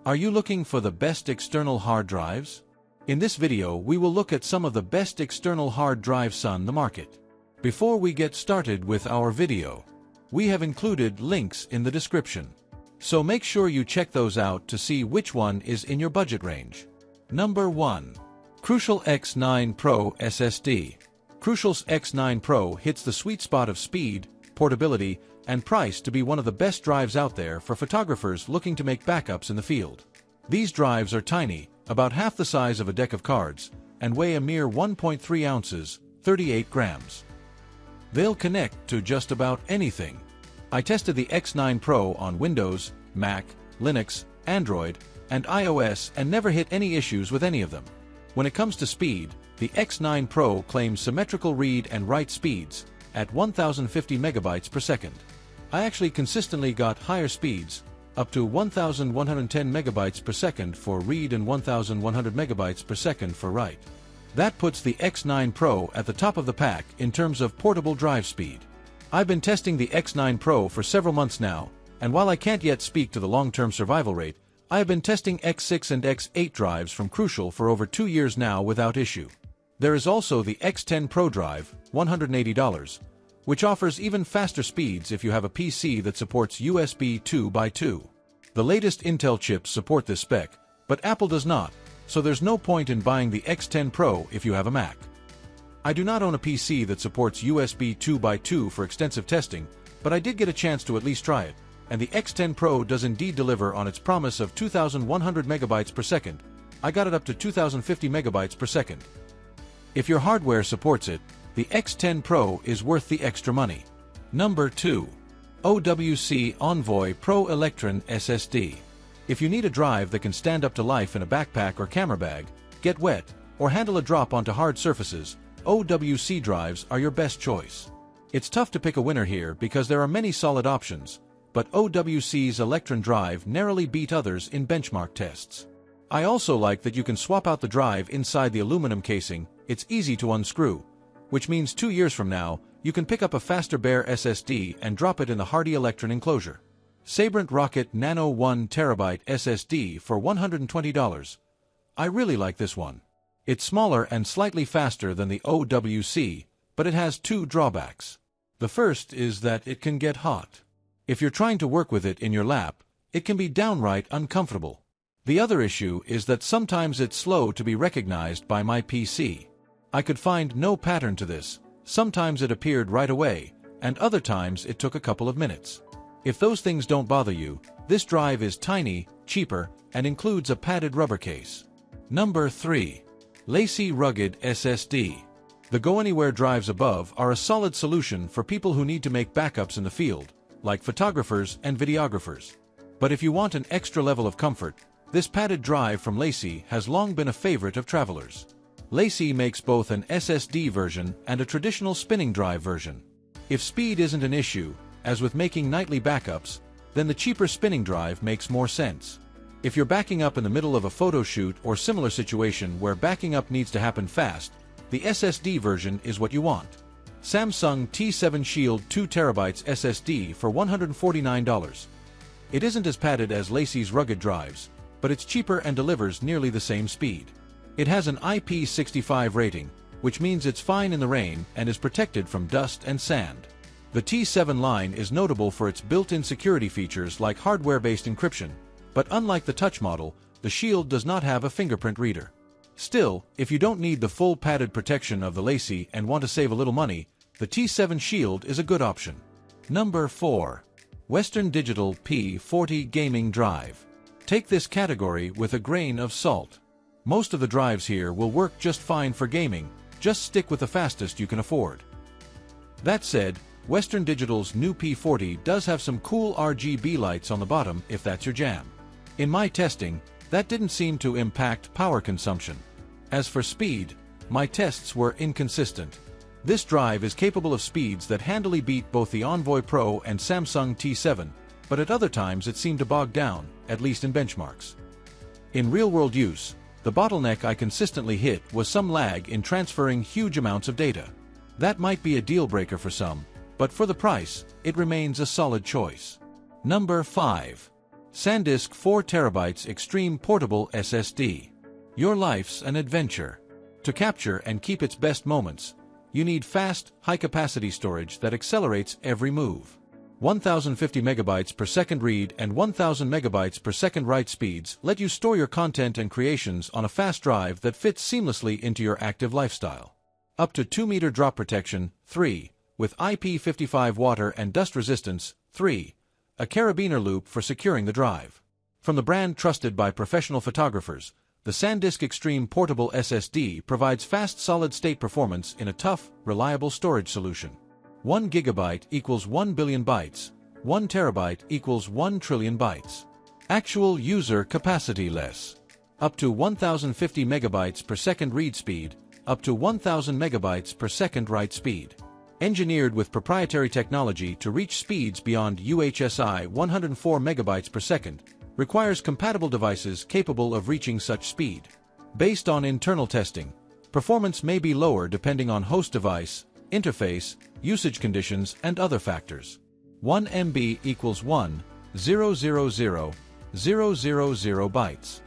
Are you looking for the best external hard drives? In this video, we will look at some of the best external hard drives on the market. Before we get started with our video, we have included links in the description. So make sure you check those out to see which one is in your budget range. Number 1. Crucial X9 Pro SSD. Crucial's X9 Pro hits the sweet spot of speed, portability, and price to be one of the best drives out there for photographers looking to make backups in the field. These drives are tiny, about half the size of a deck of cards, and weigh a mere 1.3 ounces, 38 grams. They'll connect to just about anything. I tested the X9 Pro on Windows, Mac, Linux, Android, and iOS and never hit any issues with any of them. When it comes to speed, the X9 Pro claims symmetrical read and write speeds at 1050 megabytes per second. I actually consistently got higher speeds, up to 1110 megabytes per second for read and 1100 megabytes per second for write. That puts the X9 Pro at the top of the pack in terms of portable drive speed. I've been testing the X9 Pro for several months now, and while I can't yet speak to the long-term survival rate, I have been testing X6 and X8 drives from Crucial for over 2 years now without issue. There is also the X10 Pro drive, $180, which offers even faster speeds if you have a PC that supports USB 2x2. The latest Intel chips support this spec, but Apple does not, so there's no point in buying the X10 Pro if you have a Mac. I do not own a PC that supports USB 2x2 for extensive testing, but I did get a chance to at least try it, and the X10 Pro does indeed deliver on its promise of 2100 megabytes per second. I got it up to 2050 megabytes per second. If your hardware supports it, the X10 Pro is worth the extra money. Number 2. OWC Envoy Pro Elektron SSD. If you need a drive that can stand up to life in a backpack or camera bag, get wet, or handle a drop onto hard surfaces, OWC drives are your best choice. It's tough to pick a winner here because there are many solid options, but OWC's Elektron drive narrowly beat others in benchmark tests. I also like that you can swap out the drive inside the aluminum casing. It's easy to unscrew, which means 2 years from now, you can pick up a faster bare SSD and drop it in the hardy Elektron enclosure. Sabrent Rocket Nano 1TB SSD for $120. I really like this one. It's smaller and slightly faster than the OWC, but it has 2 drawbacks. The first is that it can get hot. If you're trying to work with it in your lap, it can be downright uncomfortable. The other issue is that sometimes it's slow to be recognized by my PC. I could find no pattern to this. Sometimes it appeared right away, and other times it took a couple of minutes. If those things don't bother you, this drive is tiny, cheaper, and includes a padded rubber case. Number 3. LaCie Rugged SSD. The Go Anywhere drives above are a solid solution for people who need to make backups in the field, like photographers and videographers. But if you want an extra level of comfort, this padded drive from LaCie has long been a favorite of travelers. LaCie makes both an SSD version and a traditional spinning drive version. If speed isn't an issue, as with making nightly backups, then the cheaper spinning drive makes more sense. If you're backing up in the middle of a photo shoot or similar situation where backing up needs to happen fast, the SSD version is what you want. Samsung T7 Shield 2TB SSD for $149. It isn't as padded as LaCie's rugged drives, but it's cheaper and delivers nearly the same speed. It has an IP65 rating, which means it's fine in the rain and is protected from dust and sand. The T7 line is notable for its built-in security features like hardware-based encryption, but unlike the Touch model, the Shield does not have a fingerprint reader. Still, if you don't need the full padded protection of the LaCie and want to save a little money, the T7 Shield is a good option. Number 4. Western Digital P40 Gaming Drive. Take this category with a grain of salt. Most of the drives here will work just fine for gaming, just stick with the fastest you can afford. That said, Western Digital's new P40 does have some cool RGB lights on the bottom if that's your jam. In my testing, that didn't seem to impact power consumption. As for speed, my tests were inconsistent. This drive is capable of speeds that handily beat both the Envoy Pro and Samsung T7, but at other times it seemed to bog down, at least in benchmarks. In real-world use, the bottleneck I consistently hit was some lag in transferring huge amounts of data. That might be a deal-breaker for some, but for the price, it remains a solid choice. Number 5. SanDisk 4TB Extreme Portable SSD. Your life's an adventure. To capture and keep its best moments, you need fast, high-capacity storage that accelerates every move. 1050 megabytes per second read and 1000 megabytes per second write speeds let you store your content and creations on a fast drive that fits seamlessly into your active lifestyle. Up to 2-meter drop protection, 3, with IP55 water and dust resistance, 3, a carabiner loop for securing the drive. From the brand trusted by professional photographers, the SanDisk Extreme Portable SSD provides fast solid-state performance in a tough, reliable storage solution. 1 gigabyte equals 1 billion bytes, 1 terabyte equals 1 trillion bytes. Actual user capacity less. Up to 1050 megabytes per second read speed, up to 1000 megabytes per second write speed. Engineered with proprietary technology to reach speeds beyond UHSI 104 megabytes per second, requires compatible devices capable of reaching such speed. Based on internal testing, performance may be lower depending on host device, interface, usage conditions, and other factors. 1 MB equals 1,000,000 bytes.